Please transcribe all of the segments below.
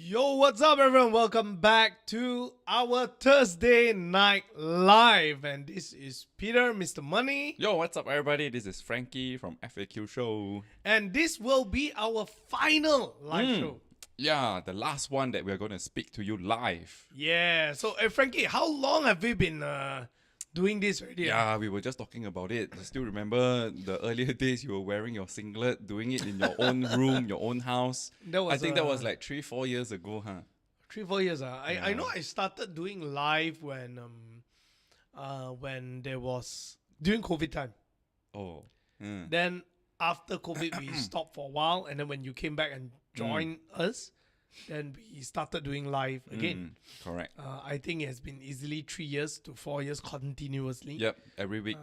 Yo, what's up, everyone? Welcome back to our Thursday night live. And this is Peter, Mr. Money. Yo, what's up, everybody? This is Frankie from FAQ Show. And this will be our final live show. Yeah, the last one that we're going to speak to you live. Yeah. So, Frankie, how long have we been doing this already? Yeah, we were just talking about it. I still remember the earlier days you were wearing your singlet, doing it in your own room, your own house. I think that was like 3-4 years ago, huh? 3-4 years. I know I started doing live when there was during COVID time. Oh. Then after COVID, we stopped for a while, and then when you came back and joined us, then we started doing live again. Correct. I think it has been easily 3 years to 4 years continuously. Yep, every week.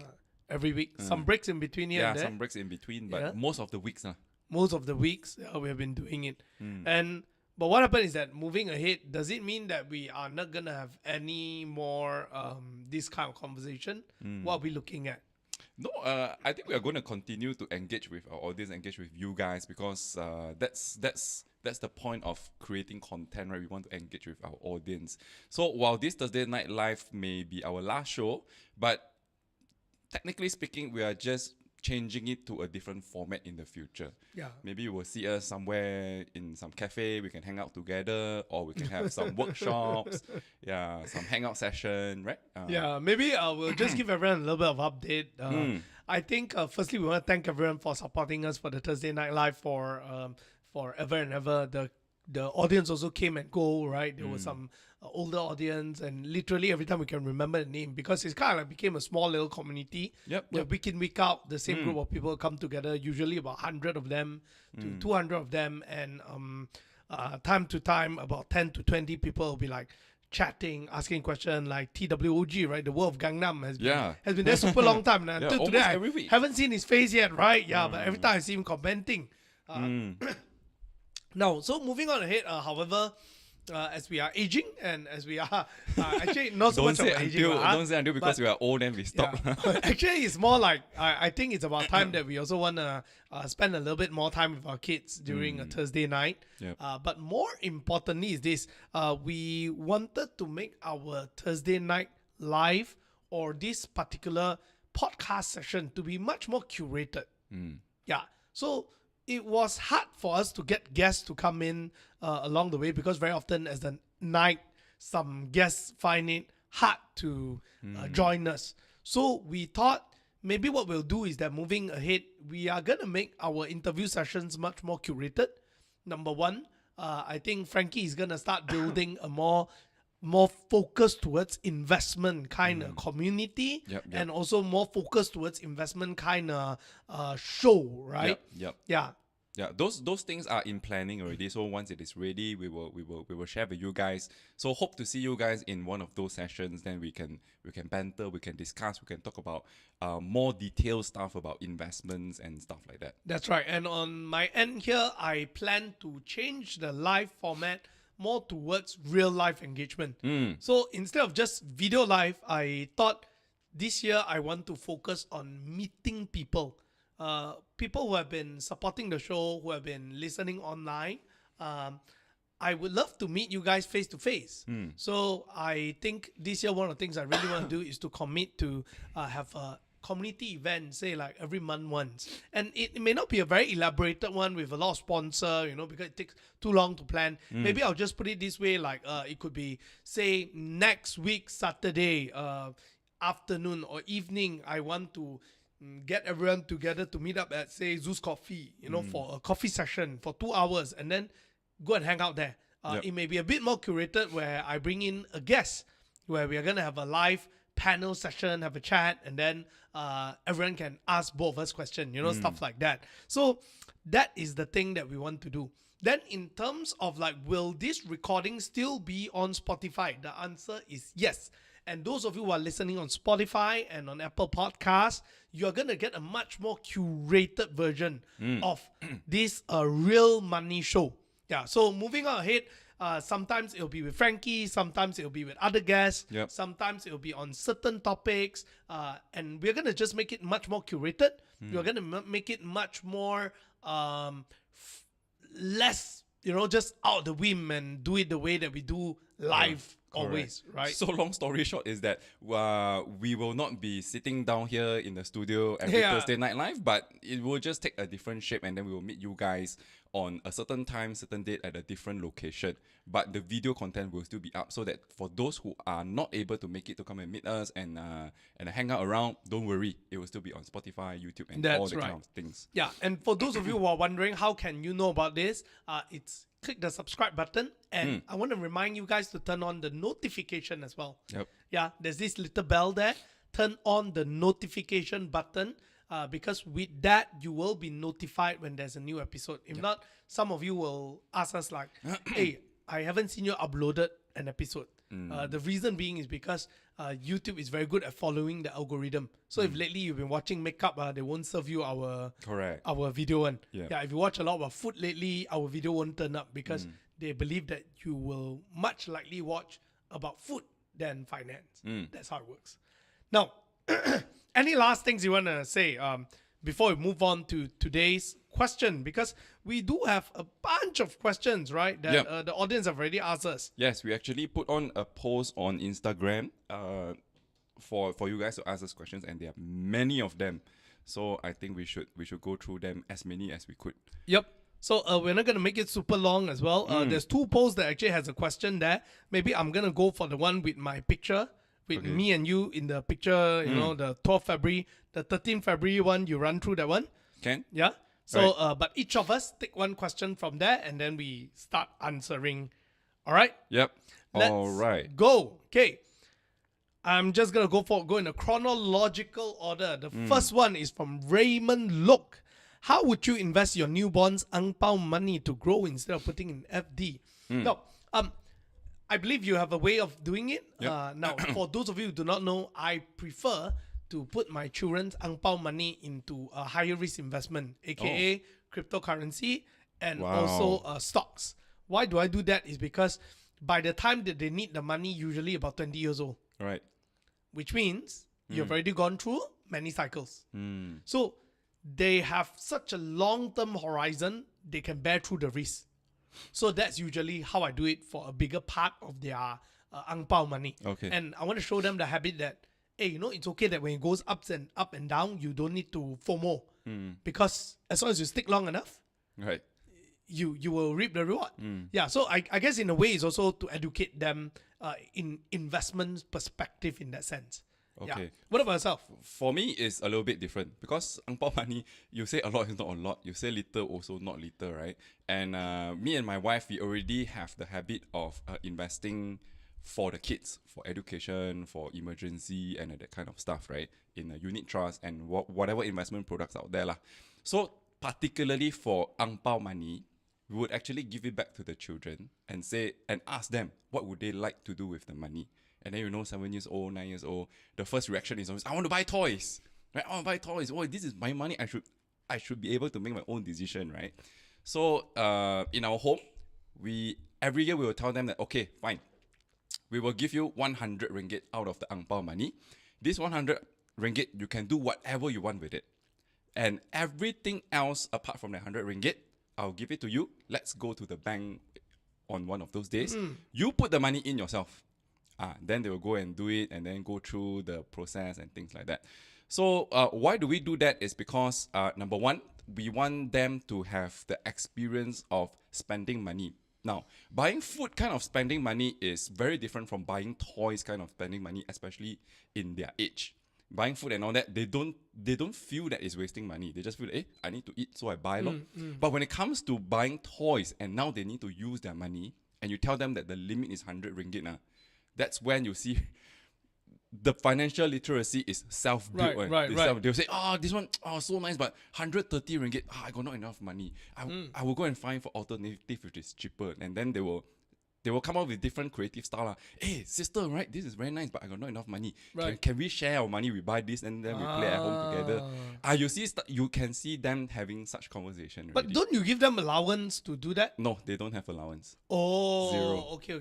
Every week. Some breaks in between here and there. Some breaks in between, but most of the weeks. Most of the weeks, we have been doing it. But what happened is that moving ahead, does it mean that we are not going to have any more this kind of conversation? What are we looking at? No, I think we are going to continue to engage with our audience, engage with you guys, because that's the point of creating content, right? We want to engage with our audience. So while this Thursday Night Live may be our last show, but technically speaking, we are just changing it to a different format in the future. Yeah. Maybe you will see us somewhere in some cafe, we can hang out together, or we can have some workshops, some hangout session, right? Maybe we'll just give everyone a little bit of update. I think firstly we want to thank everyone for supporting us for the Thursday Night Live for ever and ever. The audience also came and go, right? There was some older audience, and literally every time we can remember the name, because it's kind of like became a small little community. Where week in, week out, the same group of people come together, usually about 100 of them to 200 of them, and time to time about 10 to 20 people will be like chatting, asking questions, like TWOG, right? The World of Gangnam has been there super long time. And until today, I haven't seen his face yet, right? But every time I see him commenting. Now, so moving on ahead, however, as we are aging and as we are actually not so much of aging. Don't say until because we are old and we stop. Actually, it's more like I think it's about time that we also want to spend a little bit more time with our kids during a Thursday night. But more importantly is this, we wanted to make our Thursday night live or this particular podcast session to be much more curated. So it was hard for us to get guests to come in along the way, because very often as the night, some guests find it hard to join us. So we thought maybe what we'll do is that moving ahead, we are going to make our interview sessions much more curated. Number one, I think Frankie is going to start building a more focused towards investment kind of community, and also more focused towards investment kind of show, right? Yeah, those things are in planning already. So once it is ready, we will share with you guys. So hope to see you guys in one of those sessions. Then we can banter, we can discuss, we can talk about more detailed stuff about investments and stuff like that. That's right. And on my end here, I plan to change the live format more towards real life engagement. So instead of just video live, I thought this year I want to focus on meeting people. People who have been supporting the show, who have been listening online. I would love to meet you guys face to face. So I think this year one of the things I really want to do is to commit to have a community event, say like every month once. And it may not be a very elaborated one with a lot of sponsor, because it takes too long to plan. Maybe I'll just put it this way, like it could be, say, next week, Saturday afternoon or evening, I want to get everyone together to meet up at, say, Zeus Coffee, for a coffee session for 2 hours, and then go and hang out there. It may be a bit more curated, where I bring in a guest, where we are going to have a live panel session, have a chat, and then everyone can ask both of us questions, stuff like that. So that is the thing that we want to do. Then in terms of like, will this recording still be on Spotify? The answer is yes. And those of you who are listening on Spotify and on Apple Podcasts, you're going to get a much more curated version of this real money show. So moving on ahead, sometimes it'll be with Frankie, sometimes it'll be with other guests, sometimes it'll be on certain topics, and we're going to just make it much more curated. We're going to make it much more less just out of the whim and do it the way that we do live always, right? So long story short is that we will not be sitting down here in the studio every Thursday night live, but it will just take a different shape, and then we will meet you guys on a certain time, certain date at a different location. But the video content will still be up, so that for those who are not able to make it to come and meet us and hang out around, don't worry, it will still be on Spotify, YouTube, and all the kind of things. Yeah, and for those of you who are wondering how can you know about this, it's click the subscribe button, and I want to remind you guys to turn on the notification as well. Yep. Yeah, there's this little bell there. Turn on the notification button, because with that you will be notified when there's a new episode. If not, some of you will ask us like, hey, I haven't seen you uploaded an episode. The reason being is because YouTube is very good at following the algorithm. So if lately you've been watching makeup, they won't serve you our video one. Yeah, if you watch a lot about food lately, our video won't turn up because they believe that you will much likely watch about food than finance. That's how it works. Now, any last things you want to say before we move on to today's question? Because we do have a bunch of questions, right, that the audience have already asked us. Yes, we actually put on a post on Instagram for you guys to ask us questions, and there are many of them. So I think we should go through them, as many as we could. Yep. So we're not going to make it super long as well. There's two posts that actually has a question there. Maybe I'm going to go for the one with my picture, with me and you in the picture, you know, the 12th February, the 13th February one, you run through that one. Can? Yeah. So, but each of us take one question from there, and then we start answering. All right? Yep. All right. Go. Okay. I'm just going to go in a chronological order. The first one is from Raymond Look. How would you invest your newborn's ang pao money to grow instead of putting in FD? Now, I believe you have a way of doing it. Yep. Now, for those of you who do not know, I prefer to put my children's ang pao money into a higher risk investment, aka cryptocurrency and also stocks. Why do I do that? Is because by the time that they need the money, usually about 20 years old. Right. Which means you've already gone through many cycles. So they have such a long-term horizon, they can bear through the risk. So that's usually how I do it for a bigger part of their ang pao money. Okay. And I want to show them the habit that, hey, you know, it's okay that when it goes up and down, you don't need to FOMO. Because as long as you stick long enough, right, you will reap the reward. Yeah, so I guess in a way it's also to educate them in investment perspective in that sense. Okay. Yeah. What about yourself? For me, it's a little bit different because ang pao money, you say a lot is not a lot. You say little, also not little, right? And me and my wife, we already have the habit of investing for the kids, for education, for emergency, and that kind of stuff, right? In a unit trust and whatever investment products out there lah. So particularly for ang pao money, we would actually give it back to the children and ask them what would they like to do with the money. And then, you know, 7 years old, 9 years old, the first reaction is always, I want to buy toys, right? I want to buy toys. Oh, this is my money. I should be able to make my own decision, right? So in our home, every year we will tell them that, okay, fine, we will give you 100 ringgit out of the ang pao money. This 100 ringgit, you can do whatever you want with it. And everything else apart from the 100 ringgit, I'll give it to you. Let's go to the bank on one of those days. You put the money in yourself. Then they will go and do it and then go through the process and things like that. So why do we do that is because, number one, we want them to have the experience of spending money. Now, buying food kind of spending money is very different from buying toys kind of spending money, especially in their age. Buying food and all that, they don't feel that it's wasting money. They just feel, I need to eat, so I buy lor. But when it comes to buying toys and now they need to use their money, and you tell them that the limit is 100 ringgit, that's when you see the financial literacy is self-built. Right. They'll say, this one, so nice, but 130 ringgit, I got not enough money. I will go and find for alternative which is cheaper. And then they will come up with different creative style. Hey, sister, right? This is very nice, but I got not enough money. Right. Can we share our money? We buy this and then we play at home together. You can see them having such conversation. But don't you give them allowance to do that? No, they don't have allowance. Oh, Zero. Okay.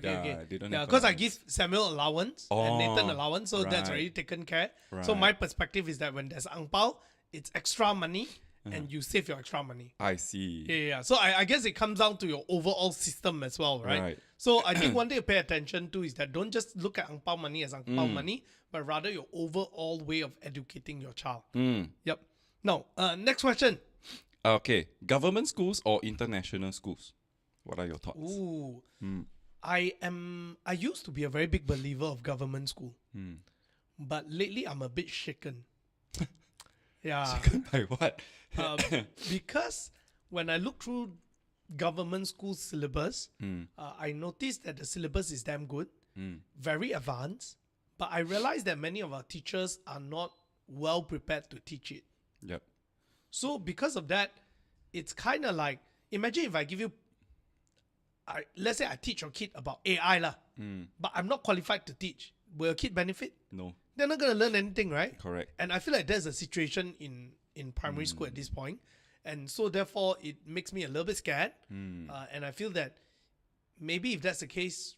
They don't have because I allowance. give Samuel allowance and Nathan allowance, so that's right. already taken care. Right. So my perspective is that when there's ang pao, it's extra money. and you save your extra money. I see. Yeah. So I guess it comes down to your overall system as well, right? Right. So I think one thing to pay attention to is that don't just look at ang pao money as ang pao money, but rather your overall way of educating your child. Yep. Now, next question. Okay, government schools or international schools? What are your thoughts? Ooh. I used to be a very big believer of government school. But lately I'm a bit shaken. Yeah. Shaken by what? Because when I look through government school syllabus, I noticed that the syllabus is damn good, very advanced, but I realized that many of our teachers are not well prepared to teach it. Yep. So because of that, it's kind of like, imagine if I give you, let's say I teach your kid about AI lah, but I'm not qualified to teach. Will your kid benefit? No. They're not going to learn anything, right? Correct. And I feel like there's a situation in primary school at this point. And so therefore, it makes me a little bit scared. And I feel that maybe if that's the case,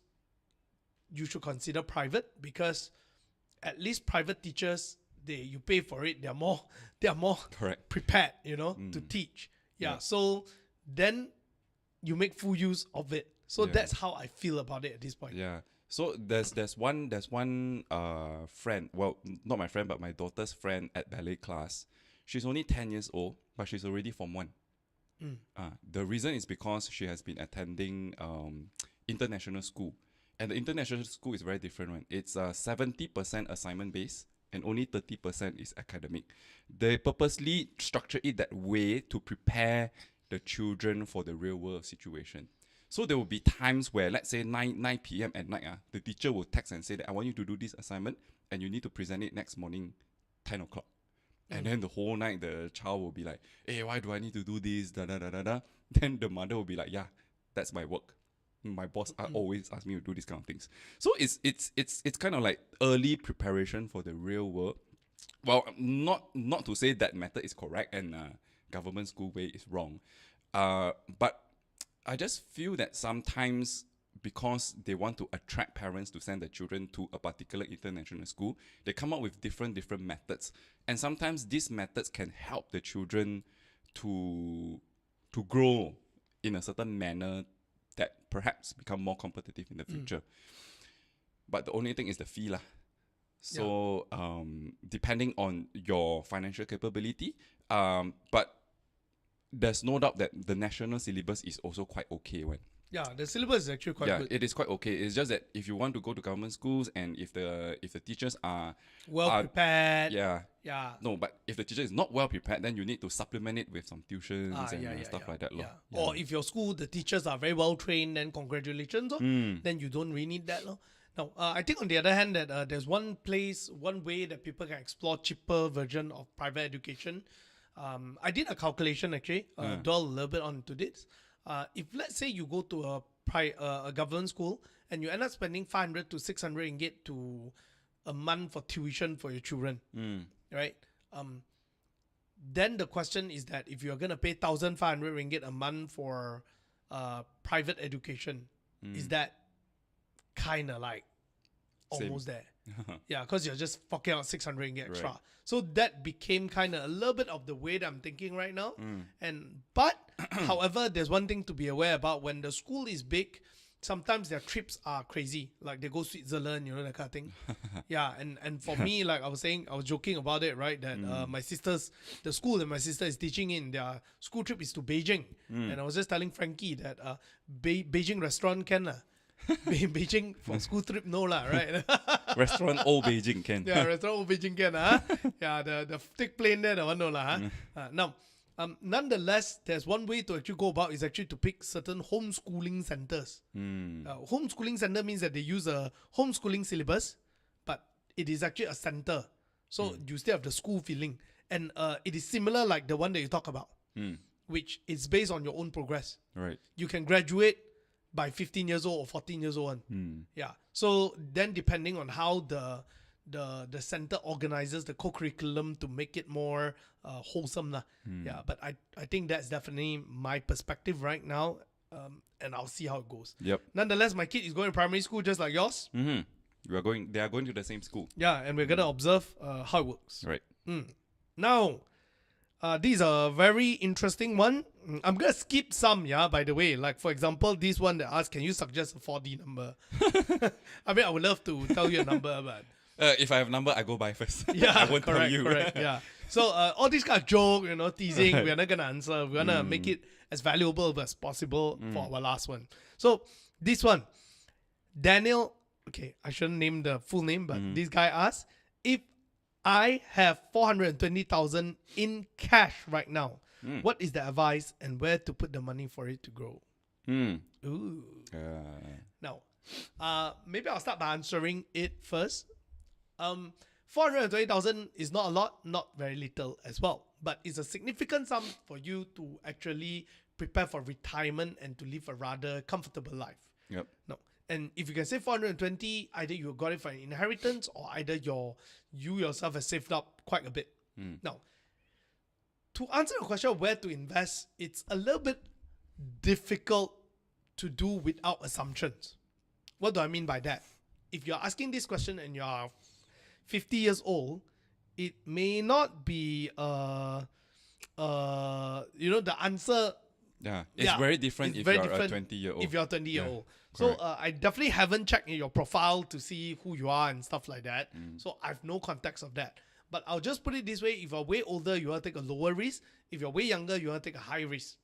you should consider private, because at least private teachers, you pay for it, they're more Correct. prepared, to teach. Yeah. So then you make full use of it. So that's how I feel about it at this point. Yeah. So there's one friend, well, not my friend, but my daughter's friend at ballet class. She's only 10 years old, but she's already Form 1. The reason is because she has been attending international school. And the international school is very different, right? It's 70% assignment based and only 30% is academic. They purposely structure it that way to prepare the children for the real world situation. So there will be times where, let's say 9 p.m. at night, the teacher will text and say that I want you to do this assignment and you need to present it next morning, 10 o'clock. And then the whole night, the child will be like, hey, why do I need to do this? Da, da, da, da, da. Then the mother will be like, yeah, that's my work. My boss always asks me to do these kind of things. So it's kind of like early preparation for the real world. Well, not to say that method is correct and government school way is wrong. But I just feel that sometimes because they want to attract parents to send their children to a particular international school, they come up with different methods. And sometimes these methods can help the children to grow in a certain manner that perhaps become more competitive in the future. But the only thing is the fee lah. So depending on your financial capability, but there's no doubt that the national syllabus is also quite okay. Yeah, the syllabus is actually quite good. It is quite okay. It's just that if you want to go to government schools and if the teachers are well prepared. Yeah. No, but if the teacher is not well prepared, then you need to supplement it with some tuitions and stuff like that. Yeah. Or if your school, the teachers are very well trained, then congratulations. Then you don't really need that. Now, I think on the other hand that there's one way that people can explore cheaper version of private education. I did a calculation actually, dwell a little bit onto this. If let's say you go to a government school and you end up spending 500 to 600 ringgit to a month for tuition for your children, right? Then the question is that if you're going to pay 1,500 ringgit a month for private education, is that kind of like almost there? Yeah, because you're just forking out 600 ringgit extra. Right. So that became kind of a little bit of the way that I'm thinking right now. But however, there's one thing to be aware about. When the school is big, sometimes their trips are crazy. Like they go Switzerland, that kind of thing. Yeah, and for me, like I was joking about it, right? That the school that my sister is teaching in, their school trip is to Beijing. And I was just telling Frankie that Beijing restaurant can Beijing for school trip no lah, right? Restaurant old Beijing can. Yeah, restaurant old Beijing can. Yeah, the take plane there, the one no lah. Now, nonetheless, there's one way to actually go about is actually to pick certain homeschooling centers. Homeschooling center means that they use a homeschooling syllabus, but it is actually a center. So you still have the school feeling. And it is similar like the one that you talk about, which is based on your own progress. Right. You can graduate by 15 years old or 14 years old. Yeah. So then depending on how the center organizes the co-curriculum to make it more wholesome. Yeah, but I think that's definitely my perspective right now. And I'll see how it goes. Yep. Nonetheless, my kid is going to primary school just like yours. They are going to the same school. Yeah, and we're going to observe how it works. Right. Now, This is a very interesting one. I'm gonna skip some, yeah. By the way, like for example, this one that asks, "Can you suggest a 4D number?" I mean, I would love to tell you a number, but If I have number, I go buy first. yeah, I won't tell correct, you. correct, yeah. So all these kind of joke, teasing, Right. we're not gonna answer. We're gonna make it as valuable as possible for our last one. So this one, Daniel. Okay, I shouldn't name the full name, but this guy asked if I have 420,000 in cash right now. What is the advice and where to put the money for it to grow? Mm. Ooh. Now, maybe I'll start by answering it first. 420,000 is not a lot, not very little as well, but it's a significant sum for you to actually prepare for retirement and to live a rather comfortable life. Yep. No. And if you can save 420, either you got it from inheritance or either you yourself have saved up quite a bit. Now, to answer the question of where to invest, it's a little bit difficult to do without assumptions. What do I mean by that? If you're asking this question and you're 50 years old, it may not be the answer. Yeah, it's very different it's if very you're a different 20-year-old. if you're 20-year-old. Yeah, So correct. I definitely haven't checked your profile to see who you are and stuff like that. So I have no context of that. But I'll just put it this way: if you're way older, you want to take a lower risk. If you're way younger, you want to take a high risk.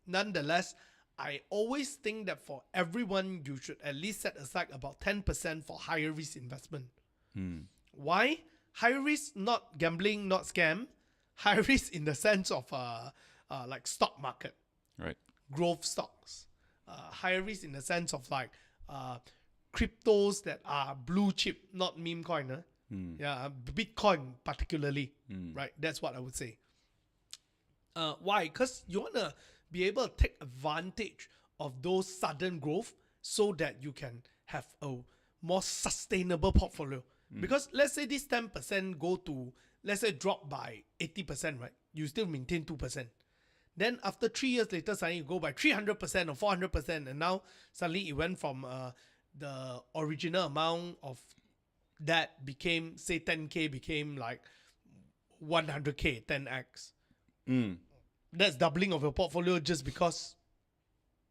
Nonetheless, I always think that for everyone, you should at least set aside about 10% for higher risk investment. Why? High risk, not gambling, not scam. High risk in the sense of like stock market, Right. growth stocks. Higher risk in the sense of like cryptos that are blue chip, not meme coin. Yeah, Bitcoin particularly, right? That's what I would say. Why? Because you want to be able to take advantage of those sudden growth so that you can have a more sustainable portfolio. Because let's say this 10% go to, let's say drop by 80%, right? You still maintain 2%. Then after 3 years later, suddenly you go by 300% or 400%, and now suddenly it went from the original amount of that became, say 10K became like 100K, 10x. That's doubling of your portfolio just because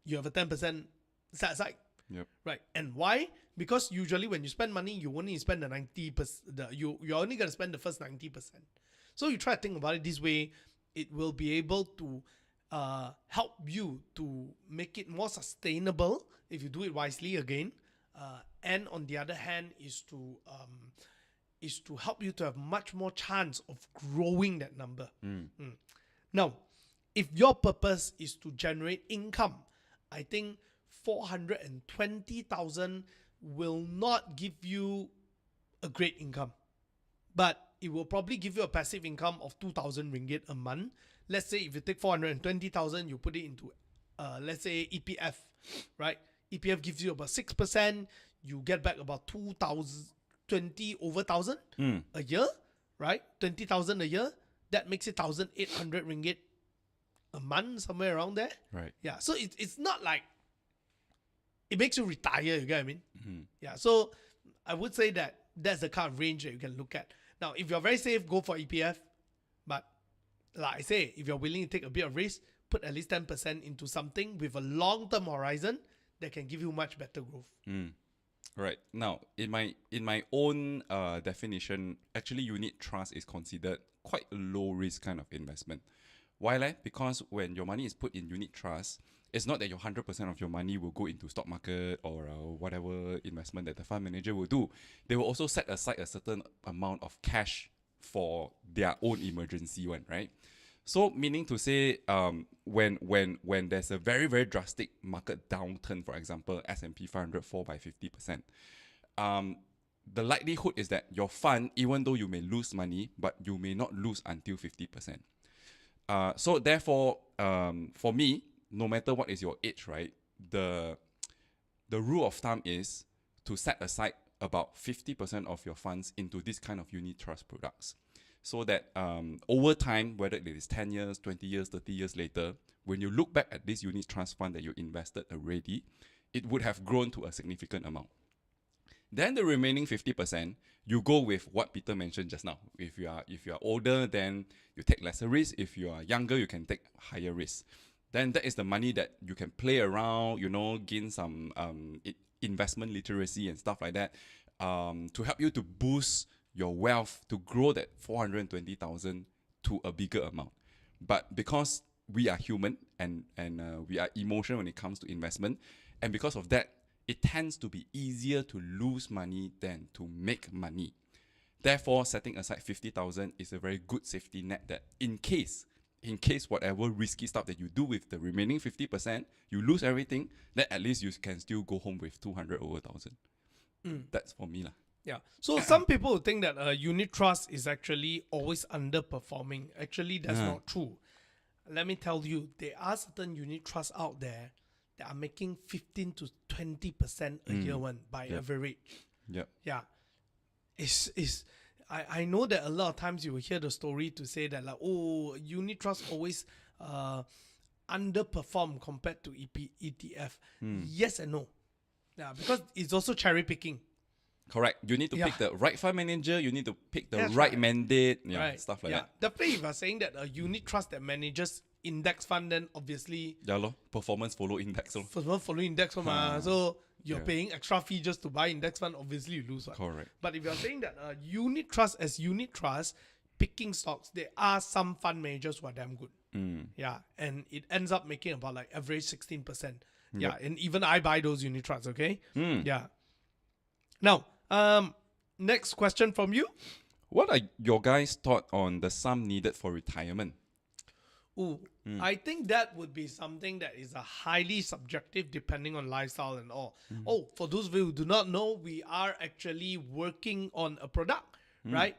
you have a 10% set aside. Yep. Right. And why? Because usually when you spend money, you only spend the 90%. You're only going to spend the first 90%. So you try to think about it this way, it will be able to help you to make it more sustainable if you do it wisely again. And on the other hand, is to help you to have much more chance of growing that number. Now, if your purpose is to generate income, I think 420,000 will not give you a great income, but it will probably give you a passive income of 2,000 ringgit a month. Let's say if you take 420,000, you put it into, let's say EPF, right? EPF gives you about 6%. You get back about 20 over 1,000 a year, right? 20,000 a year. That makes it 1,800 ringgit a month, somewhere around there. Right. Yeah. So it's not like it makes you retire. You get what I mean? Yeah. So I would say that that's the kind of range that you can look at. Now, if you're very safe, go for EPF. But like I say, if you're willing to take a bit of risk, put at least 10% into something with a long-term horizon that can give you much better growth. Right. Now, in my own definition, actually unit trust is considered quite a low risk kind of investment. Why? Because when your money is put in unit trust, it's not that your 100% of your money will go into stock market or whatever investment that the fund manager will do. They will also set aside a certain amount of cash for their own emergency one, right? So meaning to say, when there's a very, very drastic market downturn, for example, S&P 500 fall by 50%, the likelihood is that your fund, even though you may lose money, but you may not lose until 50%. So therefore, for me, no matter what is your age, right, the rule of thumb is to set aside about 50% of your funds into this kind of unit trust products. So that over time, whether it is 10 years, 20 years, 30 years later, when you look back at this unit trust fund that you invested already, it would have grown to a significant amount. Then the remaining 50%, you go with what Peter mentioned just now. If you are older, then you take lesser risk. If you are younger, you can take higher risk. Then that is the money that you can play around, gain some investment literacy and stuff like that, to help you to boost your wealth, to grow that 420,000 to a bigger amount. But because we are human and we are emotional when it comes to investment, and because of that, it tends to be easier to lose money than to make money. Therefore, setting aside 50,000 is a very good safety net that in case whatever risky stuff that you do with the remaining 50%, you lose everything, then at least you can still go home with 200 over 1,000. That's for me lah. Yeah. So some people would think that a unit trust is actually always underperforming. Actually, that's not true. Let me tell you, there are certain unit trusts out there that are making 15 to 20% a year one by average. Yep. Yeah. I know that a lot of times you will hear the story to say that unit trust always underperform compared to ETF. Yes and no. Yeah, because it's also cherry picking. Correct. You need to pick the right fund manager. You need to pick the right mandate. Stuff like that. Definitely, if you're saying that a unit trust that manages index fund, then obviously performance follow index. Follow index fund. So you're paying extra fee just to buy index fund. Obviously, you lose. Correct. But if you're saying that a unit trust as unit trust, picking stocks, there are some fund managers who are damn good. Yeah, and it ends up making about like average 16%. Yeah, and even I buy those unit trusts. Okay. Yeah. Now, next question from you. What are your guys' thought on the sum needed for retirement? I think that would be something that is a highly subjective depending on lifestyle and all. For those of you who do not know, we are actually working on a product, right?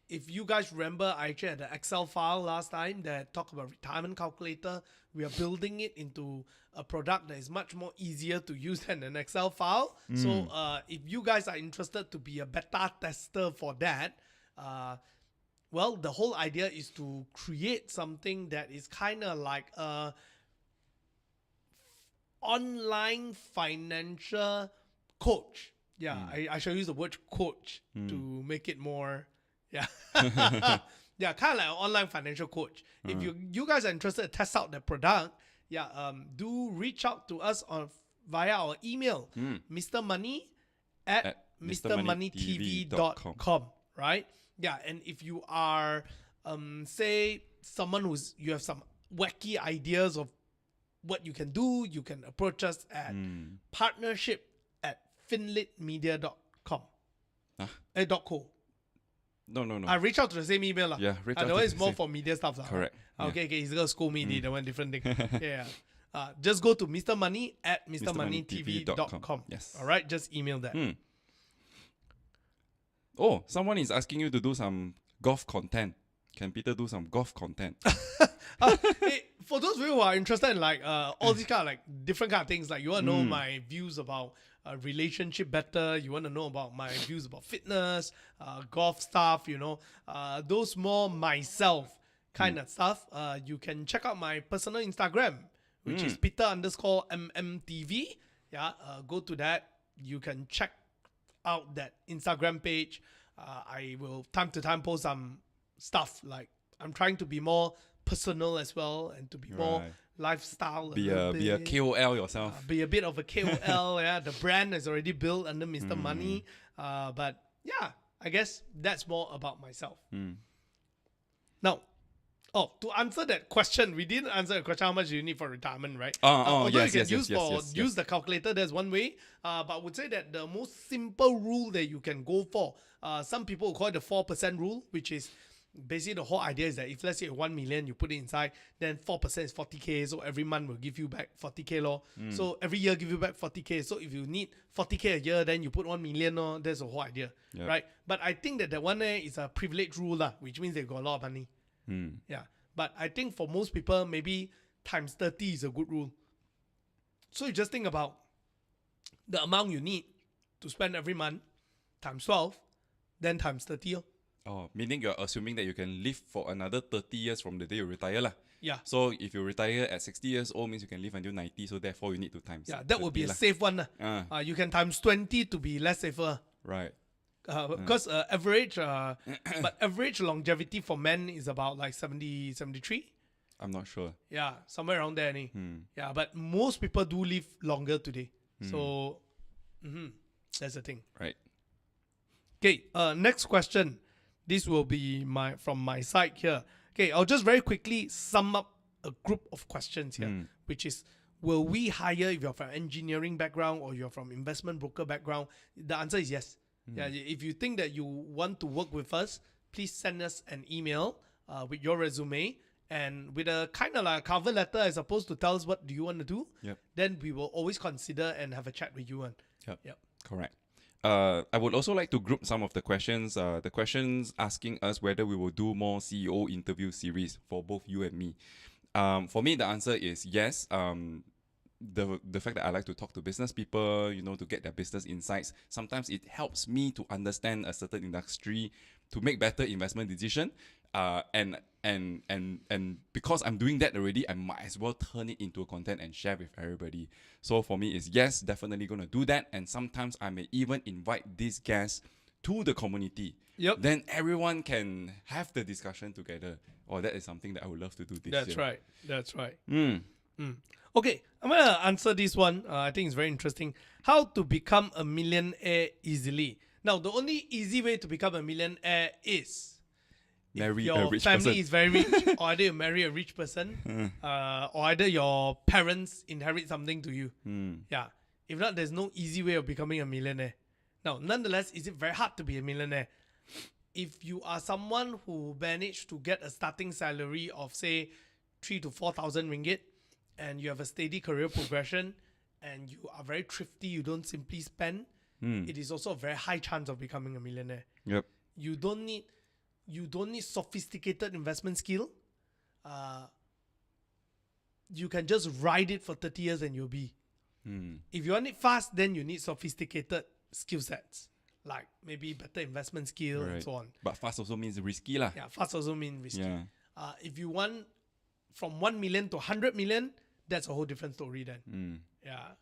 If you guys remember, I actually had an Excel file last time that talked about retirement calculator. We are building it into a product that is much more easier to use than an Excel file. So if you guys are interested to be a beta tester for that, well, the whole idea is to create something that is kind of like a online financial coach. Yeah, I shall use the word coach to make it more, yeah, kind of like an online financial coach. If you guys are interested to test out the product, do reach out to us via our email, mrmoney@mrmoneytv.com, right? Yeah, and if you are, say, someone you have some wacky ideas of what you can do, you can approach us at partnership@finlitmedia.com. .co. No. I reach out to the same email. Yeah, reach out the one to is the more same. for media stuff. Correct. Okay, he's going to school me, the one different thing. Just go to mrmoney@mrmoneytv.com. Yes. All right, just email that. Oh, someone is asking you to do some golf content. Can Peter do some golf content? For those of you who are interested in like all these kind of like different kind of things, like you want to know my views about relationship better, you want to know about my views about fitness, golf stuff, those more myself kind of stuff, you can check out my personal Instagram, which is Peter_MMTV. Go to that. You can check out that Instagram page. I will time to time post some stuff. Like I'm trying to be more personal as well and to be more lifestyle. Be a KOL yourself. Be a bit of a KOL. The brand is already built under Mr. Money. But yeah, I guess that's more about myself. Now, to answer that question, we didn't answer the question how much you need for retirement, right? Yes. Use the calculator, that's one way. But I would say that the most simple rule that you can go for, some people will call it the 4% rule, which is basically the whole idea is that if let's say 1 million you put it inside, then 4% is 40k. So every month will give you back 40k law. So every year give you back 40k. So if you need 40k a year, then you put 1 million. That's the whole idea, right? But I think that one is a privilege rule, which means they got a lot of money. But I think for most people, maybe times 30 is a good rule. So you just think about the amount you need to spend every month times 12, then times 30. Oh, meaning you're assuming that you can live for another 30 years from the day you retire lah. Yeah. So if you retire at 60 years old, means you can live until 90. So therefore, you need to times. Yeah, that would be a 30 lah. safe one. You can times 20 to be less safer. Right. Because average, but average longevity for men is about like 70, 73. I'm not sure. Yeah, somewhere around there. Yeah, but most people do live longer today. So that's the thing. Right. Okay, next question. This will be from my side here. Okay, I'll just very quickly sum up a group of questions here, which is, will we hire if you're from engineering background or you're from investment broker background? The answer is yes. Yeah, if you think that you want to work with us, please send us an email with your resume and with a kind of like a cover letter, I suppose, to tell us what do you want to do. Yep. Then we will always consider and have a chat with you. Yep. Correct. I would also like to group some of the questions. The questions asking us whether we will do more CEO interview series for both you and me. For me, the answer is yes. The fact that I like to talk to business people, to get their business insights, sometimes it helps me to understand a certain industry to make better investment decision. And because I'm doing that already, I might as well turn it into a content and share with everybody. So for me, it's yes, definitely going to do that. And sometimes I may even invite these guests to the community. Yep. Then everyone can have the discussion together. That is something that I would love to do this year. That's right. Okay, I'm going to answer this one. I think it's very interesting. How to become a millionaire easily. Now, the only easy way to become a millionaire is marry if your a rich family person. is very rich, or either you marry a rich person, or either your parents inherit something to you. Yeah. If not, there's no easy way of becoming a millionaire. Now, nonetheless, is it very hard to be a millionaire? If you are someone who managed to get a starting salary of, say, 3,000 to 4,000 ringgit, and you have a steady career progression, and you are very thrifty, you don't simply spend, it is also a very high chance of becoming a millionaire. Yep. You don't need sophisticated investment skill. You can just ride it for 30 years and you'll be. If you want it fast, then you need sophisticated skill sets, like maybe better investment skill and so on. But fast also means risky lah. Yeah, fast also means risky. Yeah. If you want from 1 million to 100 million, that's a whole different story then. Yeah.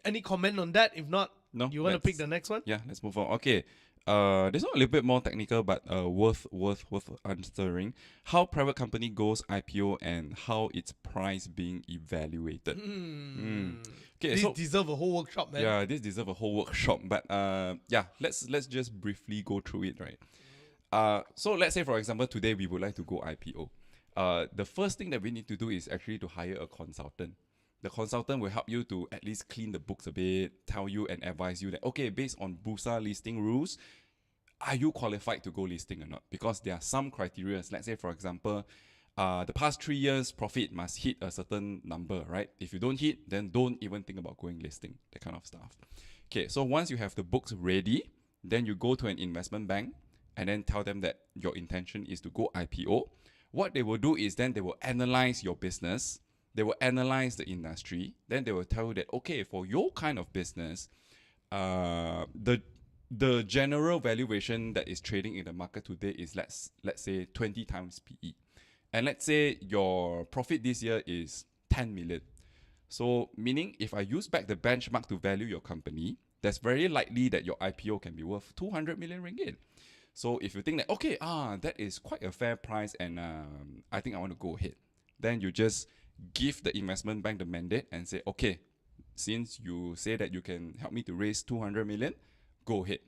Any comment on that? If not, No, you want to pick the next one? Yeah, let's move on. Okay. This one a little bit more technical, but worth answering. How private company goes IPO and how its price being evaluated. Okay, This deserve a whole workshop, man. Yeah, this deserve a whole workshop. But let's just briefly go through it, right? So let's say, for example, today we would like to go IPO. The first thing that we need to do is actually to hire a consultant. The consultant will help you to at least clean the books a bit, tell you and advise you that, okay, based on Bursa listing rules, are you qualified to go listing or not? Because there are some criteria. Let's say, for example, the past 3 years profit must hit a certain number, right? If you don't hit, then don't even think about going listing, that kind of stuff. Okay, so once you have the books ready, then you go to an investment bank and then tell them that your intention is to go IPO. What they will do is then they will analyze your business. They will analyze the industry. Then they will tell you that, okay, for your kind of business, the general valuation that is trading in the market today is let's say 20 times PE. And let's say your profit this year is 10 million. So meaning if I use back the benchmark to value your company, that's very likely that your IPO can be worth 200 million ringgit. So if you think that, okay, that is quite a fair price and I think I want to go ahead, then you just give the investment bank the mandate and say, okay, since you say that you can help me to raise 200 million, go ahead.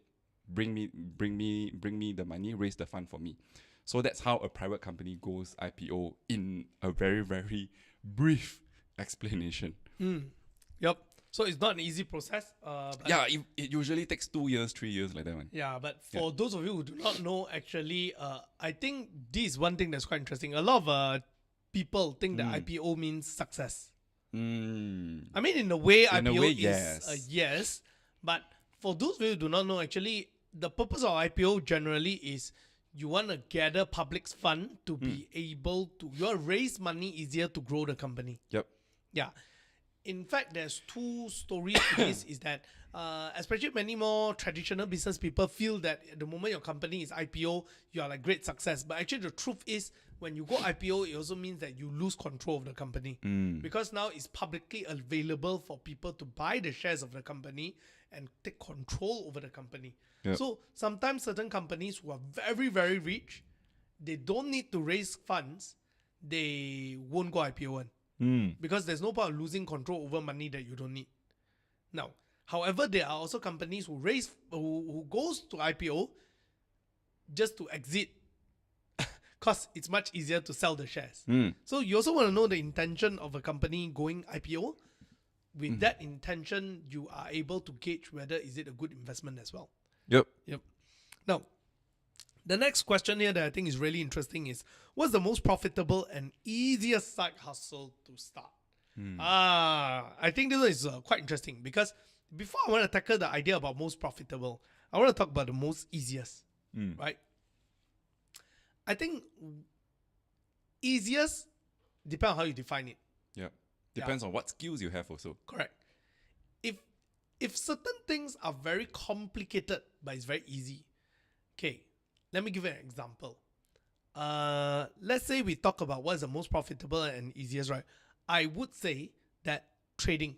Bring me the money, raise the fund for me. So that's how a private company goes IPO in a very, very brief explanation. Yep. So it's not an easy process. It usually takes 2 years, 3 years like that one. Yeah, but for those of you who do not know, actually, I think this is one thing that's quite interesting. A lot of people think that IPO means success. I mean, in a way, IPO is a yes. But for those of you who do not know, actually, the purpose of IPO generally is you want to gather public's fund to be able to raise money easier to grow the company. Yep. Yeah. In fact, there's two stories to this. Is that especially many more traditional business people feel that at the moment your company is IPO, you are like great success. But actually the truth is when you go IPO, it also means that you lose control of the company. Because now it's publicly available for people to buy the shares of the company and take control over the company. Yep. So sometimes certain companies who are very, very rich, they don't need to raise funds, they won't go IPO because there's no point of losing control over money that you don't need. Now, however, there are also companies who goes to IPO just to exit because it's much easier to sell the shares. So you also want to know the intention of a company going IPO. With that intention, you are able to gauge whether is it a good investment as well. Yep. Now, the next question here that I think is really interesting is, what's the most profitable and easiest side hustle to start? I think this is quite interesting because before I want to tackle the idea about most profitable, I want to talk about the most easiest, right? I think easiest depends on how you define it. Yeah. Depends on what skills you have also. Correct. If certain things are very complicated but it's very easy, okay, let me give you an example. Let's say we talk about what is the most profitable and easiest, right? I would say that trading.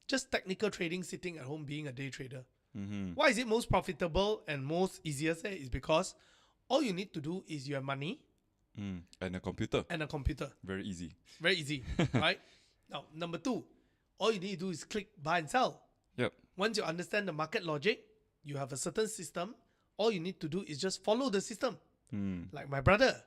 Just technical trading, sitting at home, being a day trader. Why is it most profitable and most easiest? Is because all you need to do is you have money and a computer. Very easy. Very easy, right? Now, number two, all you need to do is click buy and sell. Yep. Once you understand the market logic, you have a certain system. All you need to do is just follow the system. Like my brother.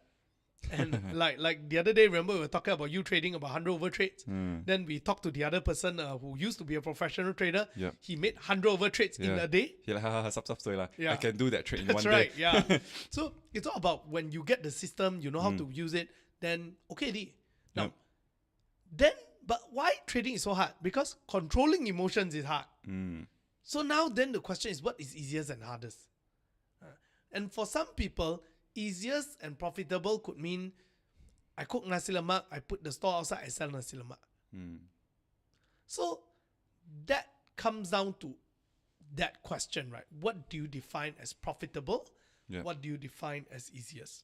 And like the other day, remember we were talking about you trading about 100 over trades. Then we talked to the other person who used to be a professional trader. Yep. He made 100 over trades in a day. I can do that trade in That's one right, day. yeah. So it's all about when you get the system, you know how to use it, then okay. Now, but why trading is so hard? Because controlling emotions is hard. So now then the question is, what is easiest and hardest? And for some people, easiest and profitable could mean I cook nasi lemak, I put the store outside, I sell nasi lemak. So that comes down to that question, right? What do you define as profitable? Yeah. What do you define as easiest?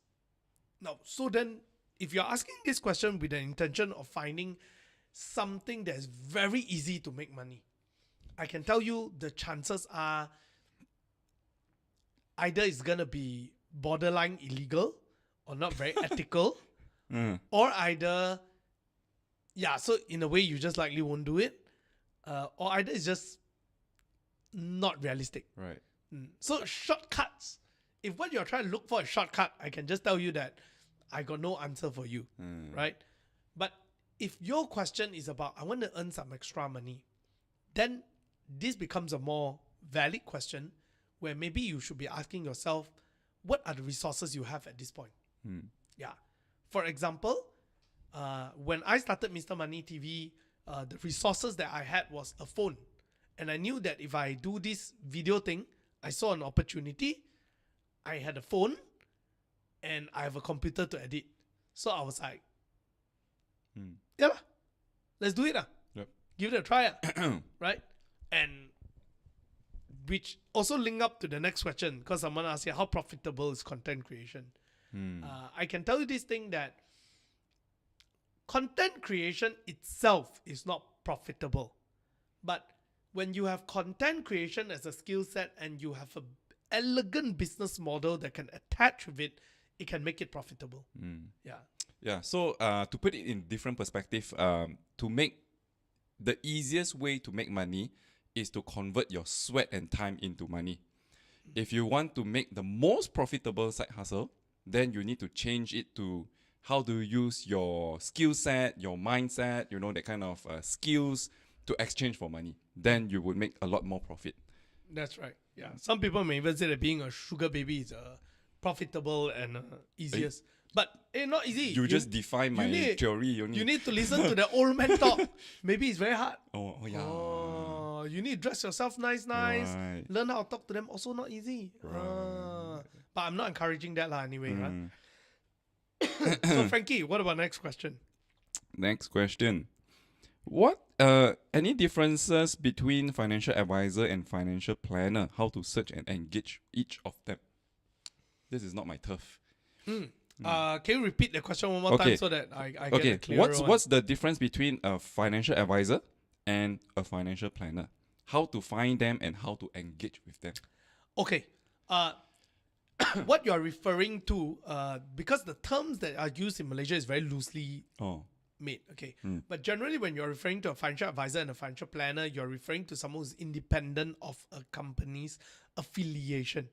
Now, so then if you're asking this question with the intention of finding something that's very easy to make money, I can tell you the chances are either it's going to be borderline illegal or not very ethical, or either, so in a way you just likely won't do it, or either it's just not realistic. Right. So shortcuts, if what you're trying to look for is shortcut, I can just tell you that I got no answer for you, right? But if your question is about, I want to earn some extra money, then this becomes a more valid question where maybe you should be asking yourself, what are the resources you have at this point? Yeah. For example, when I started Mr. Money TV, the resources that I had was a phone. And I knew that if I do this video thing, I saw an opportunity. I had a phone and I have a computer to edit. So I was like, yeah, let's do it. Yep. Give it a try. Right? And which also link up to the next question, because I'm going to ask you, how profitable is content creation? I can tell you this thing that content creation itself is not profitable. But when you have content creation as a skill set and you have an elegant business model that can attach with it, it can make it profitable. Yeah. So to put it in different perspective, to make the easiest way to make money is to convert your sweat and time into money. If you want to make the most profitable side hustle, then you need to change it to how do you use your skill set, your mindset, that kind of skills to exchange for money. Then you would make a lot more profit. That's right. Yeah. Some people may even say that being a sugar baby is profitable and easiest. But it's not easy. You just define my theory. You need to listen to the old man talk. Maybe it's very hard. Oh yeah. You need to dress yourself nice. Right. Learn how to talk to them. Also not easy. Right. But I'm not encouraging that anyway. So Frankie, what about next question? Next question. What any differences between financial advisor and financial planner? How to search and engage each of them? This is not my turf. Can you repeat the question one more Okay. time so that I get Okay, a clearer one? what's the difference between a financial advisor and a financial planner? How to find them and how to engage with them? Okay. What you're referring to, because the terms that are used in Malaysia is very loosely Oh, made. Okay. But generally, when you're referring to a financial advisor and a financial planner, you're referring to someone who's independent of a company's affiliation,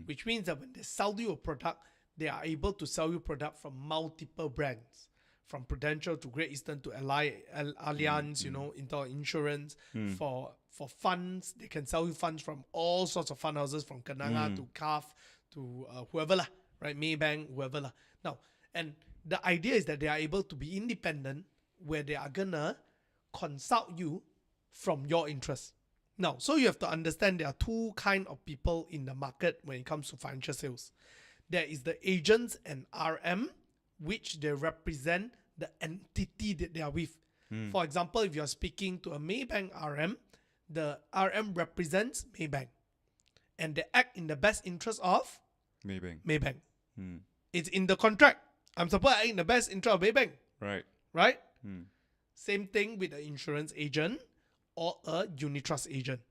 which means that when they sell you a product, they are able to sell you product from multiple brands, from Prudential to Great Eastern to Allianz, you know, into insurance. For funds, they can sell you funds from all sorts of fund houses, from Kenanga to CAF to whoever lah, right? Maybank, whoever lah. Now, and the idea is that they are able to be independent, where they are gonna consult you from your interests. Now, so you have to understand there are two kind of people in the market when it comes to financial sales. There is the agents and RM, which they represent the entity that they are with. For example, if you're speaking to a Maybank RM, the RM represents Maybank, and they act in the best interest of Maybank. It's in the contract. I'm supposed to act in the best interest of Maybank, right. right? Same thing with an insurance agent or a unit trust agent.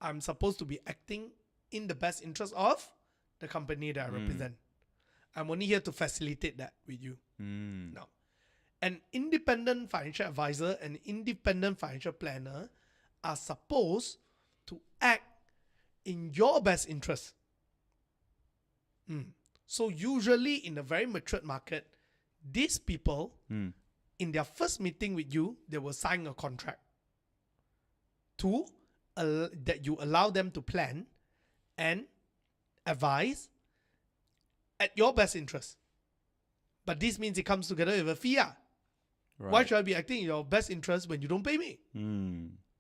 I'm supposed to be acting in the best interest of the company that I represent. I'm only here to facilitate that with you. Now, an independent financial advisor and independent financial planner are supposed to act in your best interest. So usually in a very matured market, these people, in their first meeting with you, they will sign a contract that you allow them to plan and advise at your best interest. But this means it comes together with a fee. Right. Why should I be acting in your best interest when you don't pay me?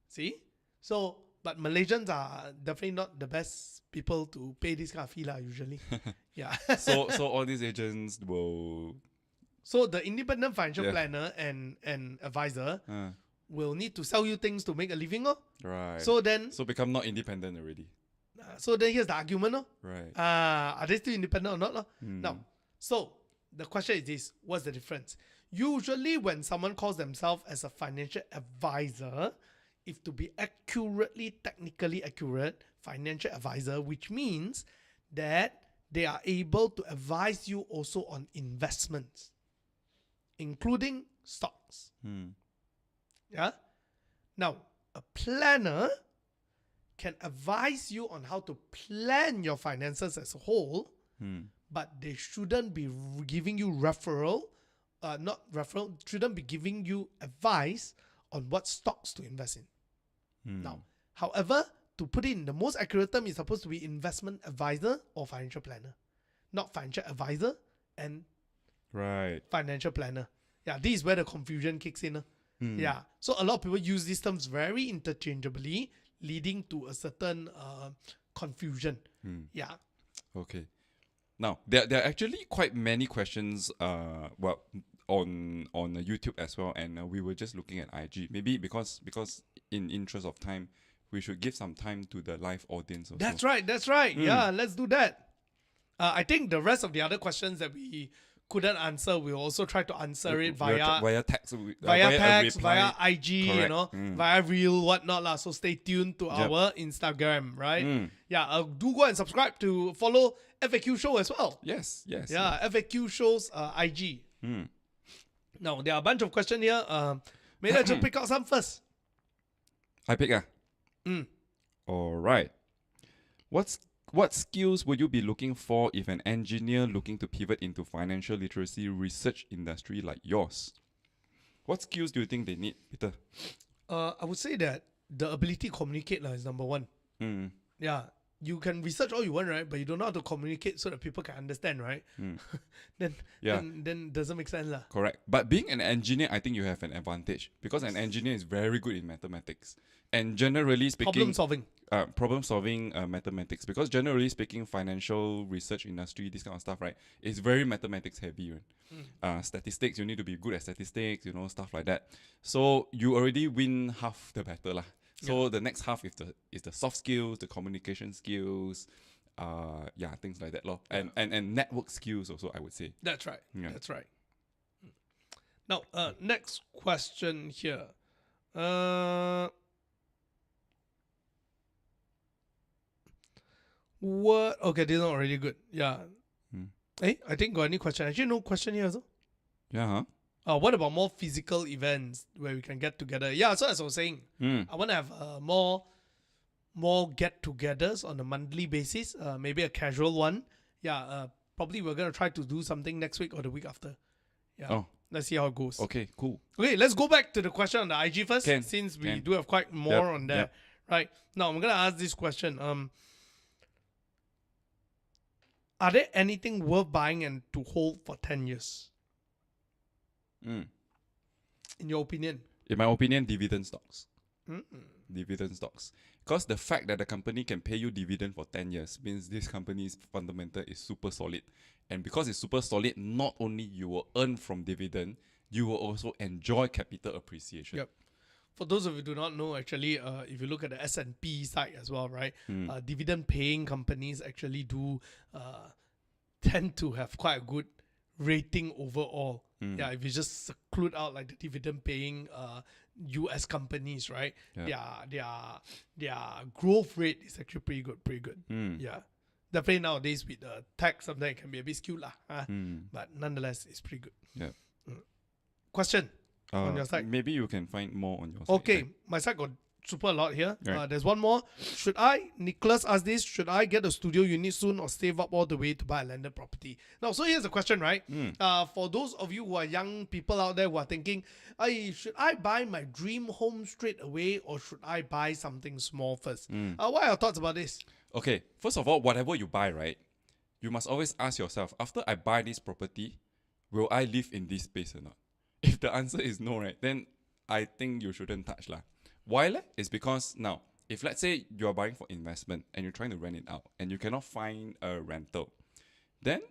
See? So, but Malaysians are definitely not the best people to pay this kind of fee usually. Yeah. So all these agents will So the independent financial planner and advisor will need to sell you things to make a living. right. So then become not independent already. Here's the argument. Right. Are they still independent or not? Now, so the question is this: what's the difference? Usually when someone calls themselves as a financial advisor, if to be technically accurate, financial advisor, which means that they are able to advise you also on investments, including stocks. Yeah. Now, a planner can advise you on how to plan your finances as a whole, but they shouldn't be giving you shouldn't be giving you advice on what stocks to invest in. Now, however, to put it in the most accurate term, it's supposed to be investment advisor or financial planner, not financial advisor and Right. financial planner. Yeah, this is where the confusion kicks in. Yeah, so a lot of people use these terms very interchangeably, leading to a certain confusion. Yeah. Okay. Now there are actually quite many questions. On YouTube as well, and we were just looking at IG. Maybe because in interest of time, we should give some time to the live audience also. That's right. Yeah, let's do that. I think the rest of the other questions that we couldn't answer, we'll also try to answer it via text, text, reply. via IG, Correct. via Reel, whatnot. So stay tuned to our Instagram, right? Yeah, do go and subscribe to follow FAQ Show as well. Yes. Yeah, FAQ Show's IG. Now, there are a bunch of questions here. Maybe I just pick out some first. I pick All right. What skills would you be looking for if an engineer looking to pivot into financial literacy research industry like yours? What skills do you think they need, Peter? I would say that the ability to communicate is number one. Yeah. you can research all you want, right? But you don't know how to communicate so that people can understand, right? then Yeah. then doesn't make sense lah. Correct. But being an engineer, I think you have an advantage because an engineer is very good in mathematics. And generally speaking, problem solving mathematics. Because generally speaking, financial research industry, this kind of stuff, right, is very mathematics heavy. Right? Statistics, you need to be good at statistics, stuff like that. So you already win half the battle lah. So the next half is the soft skills, the communication skills, things like that, lor. And network skills also, I would say. That's right. Yeah. That's right. Now, next question here. What? Okay, this is already good. Yeah. Hey, I think got any question? Actually, no question here also. Yeah. What about more physical events where we can get together? Yeah, so as I was saying, I want to have more get-togethers on a monthly basis. Maybe a casual one. Yeah, probably we're gonna try to do something next week or the week after. Yeah. Oh. Let's see how it goes. Okay, cool. Okay, let's go back to the question on the IG first, since we do have quite more on there. Yep. Right. Now I'm gonna ask this question. Are there anything worth buying and to hold for 10 years? In your opinion? In my opinion, dividend stocks. Dividend stocks. Because the fact that the company can pay you dividend for 10 years means this company's fundamental is super solid. And because it's super solid, not only you will earn from dividend, you will also enjoy capital appreciation. Yep. For those of you who do not know, actually, if you look at the S&P side as well, right, dividend-paying companies actually do tend to have quite a good rating overall. Yeah, if you just seclude out like the dividend-paying US companies, right, their growth rate is actually pretty good. Yeah, definitely nowadays with the tech, sometimes it can be a bit skewed lah. But nonetheless, it's pretty good. Yeah. Question on your side. Maybe you can find more on your side. Okay, my side got super a lot here. Right. There's one more. Nicholas asked this, should I get a studio unit soon or save up all the way to buy a landed property? Now, so here's the question, right? For those of you who are young people out there who are thinking, should I buy my dream home straight away or should I buy something small first? What are your thoughts about this? Okay, first of all, whatever you buy, right, you must always ask yourself, after I buy this property, will I live in this space or not? If the answer is no, right, then I think you shouldn't touch lah. Why? It's because now, if let's say you're buying for investment and you're trying to rent it out and you cannot find a rental, then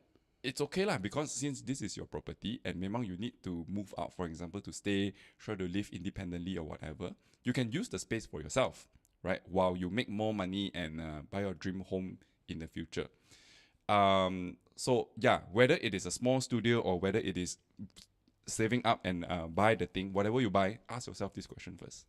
it's okay lah, because since this is your property and memang you need to move out, for example, to stay, try to live independently or whatever, you can use the space for yourself, right? While you make more money and buy your dream home in the future. So yeah, whether it is a small studio or whether it is saving up and buy the thing, whatever you buy, ask yourself this question first.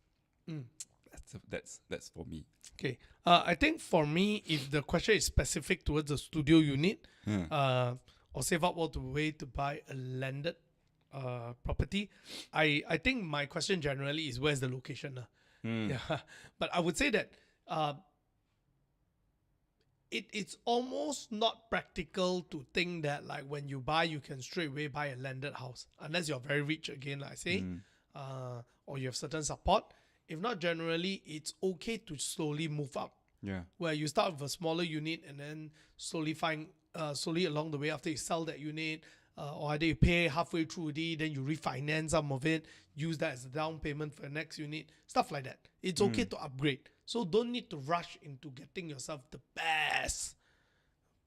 That's for me. Okay. I think for me, if the question is specific towards a studio unit, or save up all the way to buy a landed property, I think my question generally is where's the location? Yeah. But I would say that it's almost not practical to think that like when you buy, you can straight away buy a landed house. Unless you're very rich again, like I say, or you have certain support. If not, generally, it's okay to slowly move up. Yeah. Where you start with a smaller unit and then slowly along the way after you sell that unit, or either you pay halfway through it, then you refinance some of it, use that as a down payment for the next unit, stuff like that. It's okay to upgrade. So don't need to rush into getting yourself the best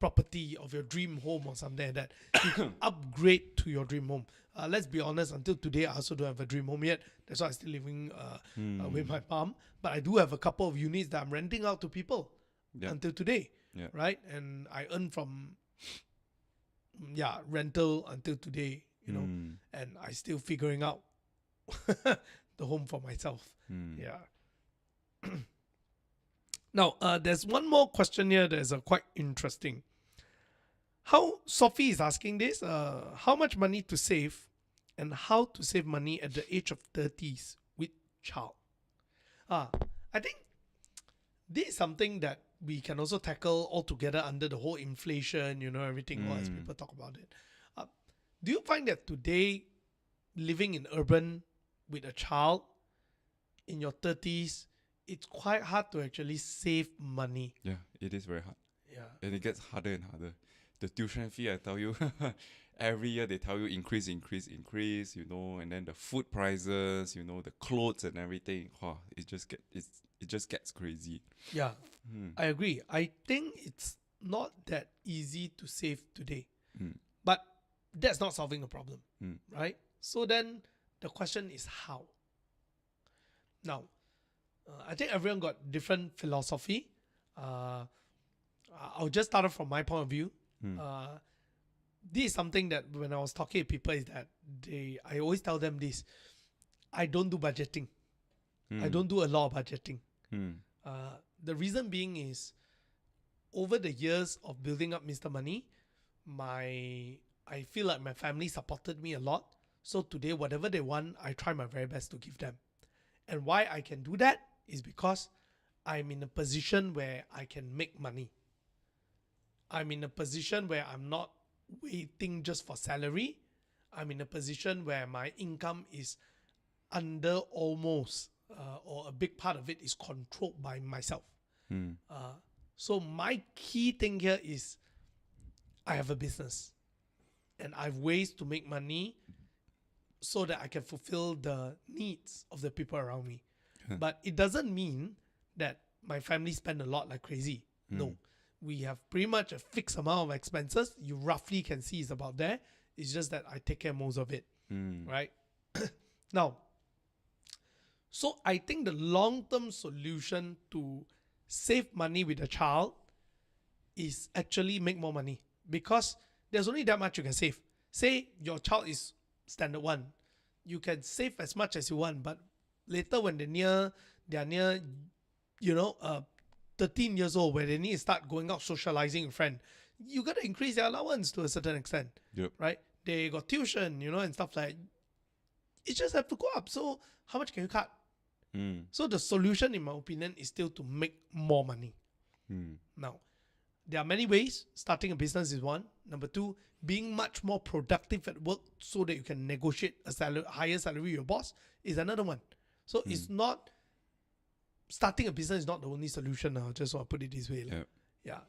property of your dream home or something like that. You can upgrade to your dream home. Let's be honest, until today, I also don't have a dream home yet. That's why I'm still living with my mom. But I do have a couple of units that I'm renting out to people until today, right? And I earn from rental until today, you know, and I still figuring out the home for myself. Yeah. Now, there's one more question here that is quite interesting. Sophie is asking this, how much money to save and how to save money at the age of 30s with child. I think this is something that we can also tackle all together under the whole inflation, you know, everything, as people talk about it. Do you find that today, living in urban with a child in your 30s it's quite hard to actually save money. Yeah, it is very hard. Yeah. And it gets harder and harder. The tuition fee, I tell you, every year they tell you increase, you know, and then the food prices, you know, the clothes and everything. Wow, it just gets crazy. Yeah. I agree. I think it's not that easy to save today. But that's not solving the problem. Right? So then the question is how? Now, I think everyone got different philosophy. I'll just start off from my point of view. This is something that when I was talking to people is that I always tell them this. I don't do budgeting. I don't do a lot of budgeting. The reason being is over the years of building up Mr. Money, I feel like my family supported me a lot. So today, whatever they want, I try my very best to give them. And why I can do that is because I'm in a position where I can make money. I'm in a position where I'm not waiting just for salary. I'm in a position where my income is under almost, or a big part of it is controlled by myself. So my key thing here is I have a business and I have ways to make money so that I can fulfill the needs of the people around me. But it doesn't mean that my family spend a lot like crazy. No. We have pretty much a fixed amount of expenses. You roughly can see it's about there. It's just that I take care most of it. Right? Now, so I think the long-term solution to save money with a child is actually make more money, because there's only that much you can save. Say your child is standard 1. You can save as much as you want, but later when they're near, 13 years old, where they need to start going out socializing with friends, you got to increase their allowance to a certain extent. Right? They got tuition, and stuff like that. It just have to go up. So how much can you cut? So the solution, in my opinion, is still to make more money. Now, there are many ways. Starting a business is one. Number 2, being much more productive at work so that you can negotiate a higher salary with your boss is another one. So it's not, starting a business is not the only solution. I just want to put it this way. Yeah.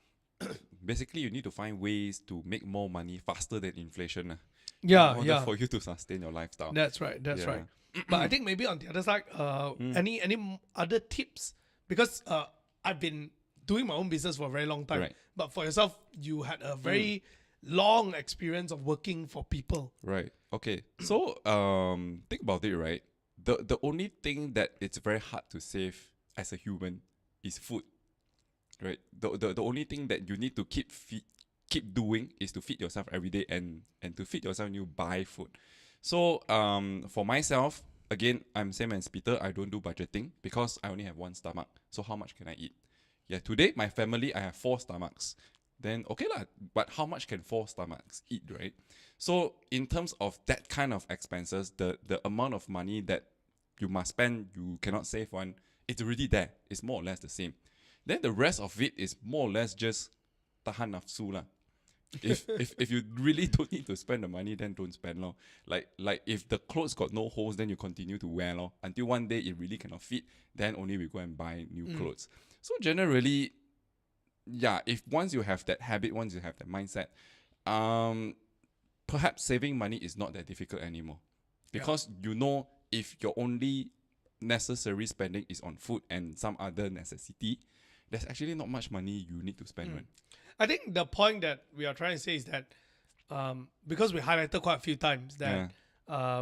Basically, you need to find ways to make more money faster than inflation. In order for you to sustain your lifestyle. That's right. Right. But I think maybe on the other side, any other tips? Because I've been doing my own business for a very long time. Right. But for yourself, you had a very long experience of working for people. Right. Okay. So think about it, right? The only thing that it's very hard to save as a human is food. Right? The only thing that you need to keep doing is to feed yourself every day, and to feed yourself you buy food. So for myself, again, I'm same as Peter. I don't do budgeting because I only have one stomach. So how much can I eat? Yeah, today my family, I have 4 stomachs. Then okay lah, but how much can 4 stomachs eat, right? So in terms of that kind of expenses, the amount of money that you must spend, you cannot save one, it's already there. It's more or less the same. Then the rest of it is more or less just tahan nafsu lah. If you really don't need to spend the money, then don't spend lor. Like if the clothes got no holes, then you continue to wear lor. Until one day it really cannot fit, then only we go and buy new clothes. So generally, yeah, if once you have that habit, once you have that mindset, perhaps saving money is not that difficult anymore. Because if your only necessary spending is on food and some other necessity, there's actually not much money you need to spend on. I think the point that we are trying to say is that because we highlighted quite a few times that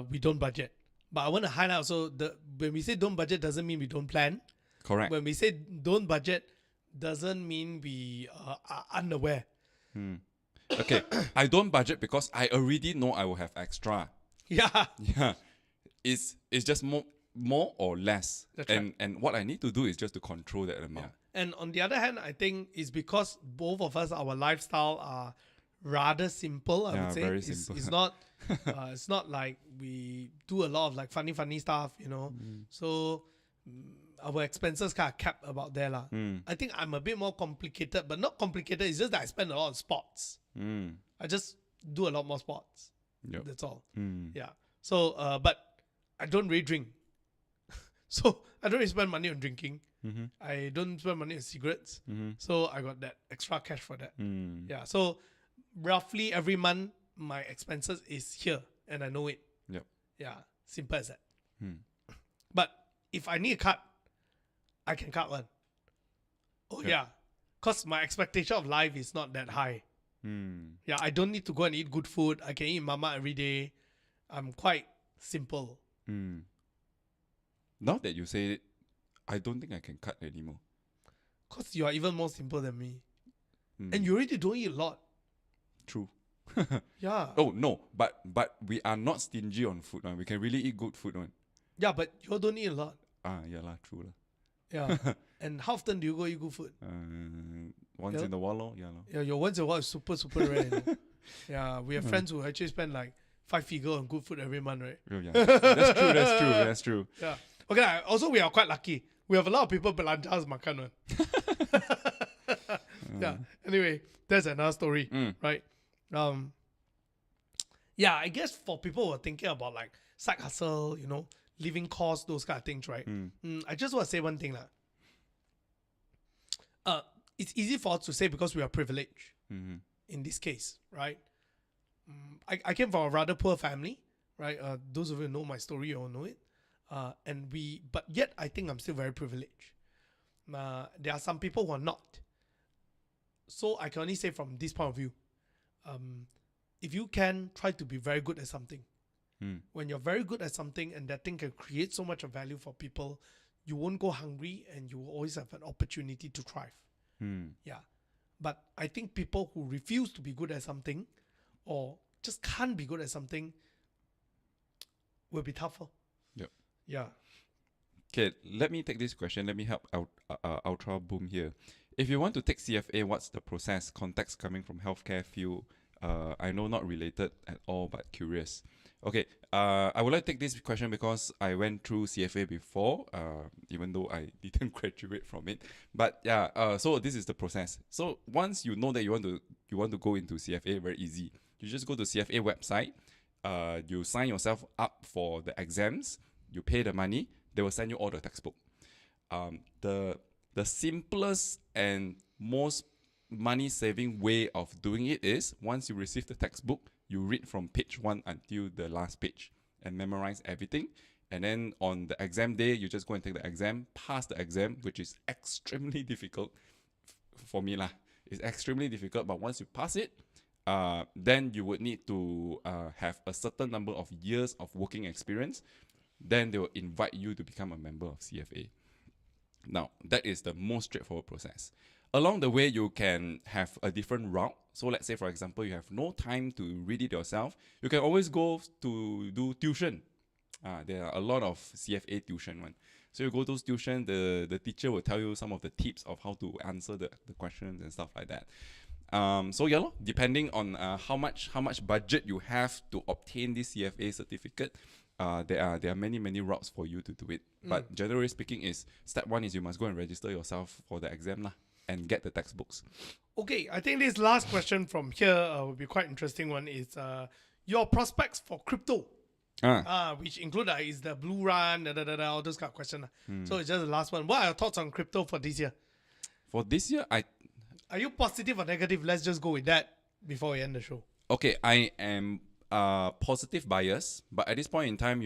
we don't budget. But I want to highlight also, when we say don't budget doesn't mean we don't plan. Correct. When we say don't budget doesn't mean we are unaware. Okay, I don't budget because I already know I will have extra. Yeah. It's just more or less. That's and what I need to do is just to control that amount. And on the other hand, I think it's because both of us, our lifestyle are rather simple, I would say. Very simple. It's not like we do a lot of like funny stuff, So our expenses kind of capped about there lah. I think I'm a bit more complicated, but not complicated. It's just that I spend a lot on sports. I just do a lot more sports. That's all. Yeah. So, but I don't really drink. So I don't really spend money on drinking. I don't spend money on cigarettes. So I got that extra cash for that. Yeah. So roughly every month, my expenses is here and I know it. Yep. Yeah. Simple as that. But if I need a cut, I can cut one. Oh, yeah. Because my expectation of life is not that high. Yeah, I don't need to go and eat good food. I can eat mama every day. I'm quite simple. Now that you say it, I don't think I can cut anymore. Because you are even more simple than me. And you already don't eat a lot. True. Yeah. Oh, no. But we are not stingy on food. We can really eat good food. Yeah, but you don't eat a lot. Yeah lah, true lah. Yeah. And how often do you go eat good food? Once in a while, lor. Yeah, lor. Yeah, your once in a while is super, super rare. You know? Yeah, we have friends who actually spend like 5 figure on good food every month, right? Oh, yeah. That's true. Yeah. Okay, also we are quite lucky. We have a lot of people belanjas makan one. Yeah. Anyway, that's another story, right? Yeah, I guess for people who are thinking about like side hustle, you know, living costs, those kind of things, right? I just want to say one thing lah. It's easy for us to say because we are privileged in this case, right? I came from a rather poor family, right? Those of you who know my story all know it. But yet I think I'm still very privileged. There are some people who are not. So I can only say from this point of view, if you can try to be very good at something, when you're very good at something and that thing can create so much of value for people, you won't go hungry and you will always have an opportunity to thrive. Yeah. But I think people who refuse to be good at something or just can't be good at something will be tougher. Yep. Yeah. Okay, let me take this question. Let me help Ultra Boom here. If you want to take CFA, what's the process? Context coming from healthcare field. I know not related at all, but curious. Okay, I would like to take this question because I went through CFA before, even though I didn't graduate from it. But yeah, so this is the process. So once you know that you want to go into CFA, very easy. You just go to CFA website. You sign yourself up for the exams. You pay the money. They will send you all the textbook. The simplest and most money-saving way of doing it is once you receive the textbook, you read from page 1 until the last page and memorize everything. And then on the exam day, you just go and take the exam, pass the exam, which is extremely difficult for me lah. It's extremely difficult, but once you pass it, then you would need to have a certain number of years of working experience. Then they will invite you to become a member of CFA. Now, that is the most straightforward process. Along the way, you can have a different route. So let's say, for example, you have no time to read it yourself. You can always go to do tuition. There are a lot of CFA tuition one. So you go to tuition, the teacher will tell you some of the tips of how to answer the questions and stuff like that. So yeah, depending on how much budget you have to obtain this CFA certificate, there are many routes for you to do it. But generally speaking, step 1 is you must go and register yourself for the exam lah, and get the textbooks. Okay, I think this last question from here will be quite interesting one is your prospects for crypto. Which include is the blue run, all those kind of questions. So it's just the last one. What are your thoughts on crypto for this year? For this year, are you positive or negative? Let's just go with that before we end the show. Okay, I am positive bias, but at this point in time,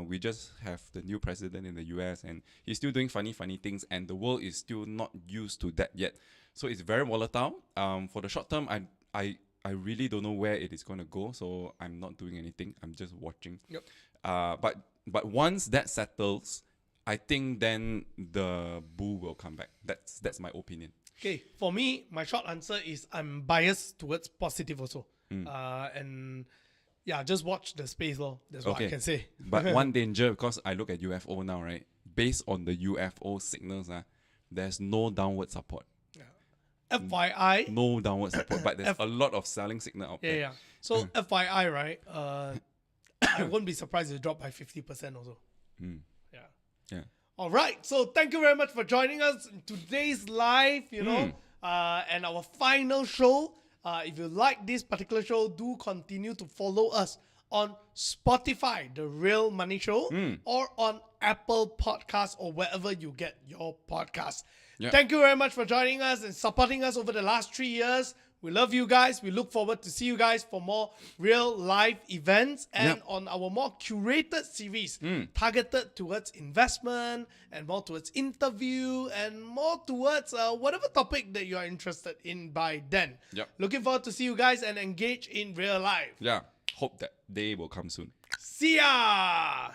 we just have the new president in the US and he's still doing funny things and the world is still not used to that yet. So it's very volatile. For the short term, I really don't know where it is going to go, so I'm not doing anything. I'm just watching. Yep. But once that settles, I think then the bull will come back. That's my opinion. Okay, for me, my short answer is I'm biased towards positive also. And yeah, just watch the space lor. That's what I can say. But one danger, because I look at UFO now, right? Based on the UFO signals, there's no downward support. FYI. No downward support, but there's a lot of selling signal out there. Yeah. So FYI, right? I won't be surprised if it dropped by 50% also. Yeah. All right. So thank you very much for joining us in today's live, and our final show. If you like this particular show, do continue to follow us on Spotify, The Real Money Show, or on Apple Podcasts or wherever you get your podcasts. Yeah. Thank you very much for joining us and supporting us over the last 3 years. We love you guys. We look forward to see you guys for more real life events and on our more curated series targeted towards investment and more towards interview and more towards whatever topic that you are interested in by then. Yep. Looking forward to see you guys and engage in real life. Yeah. Hope that day will come soon. See ya!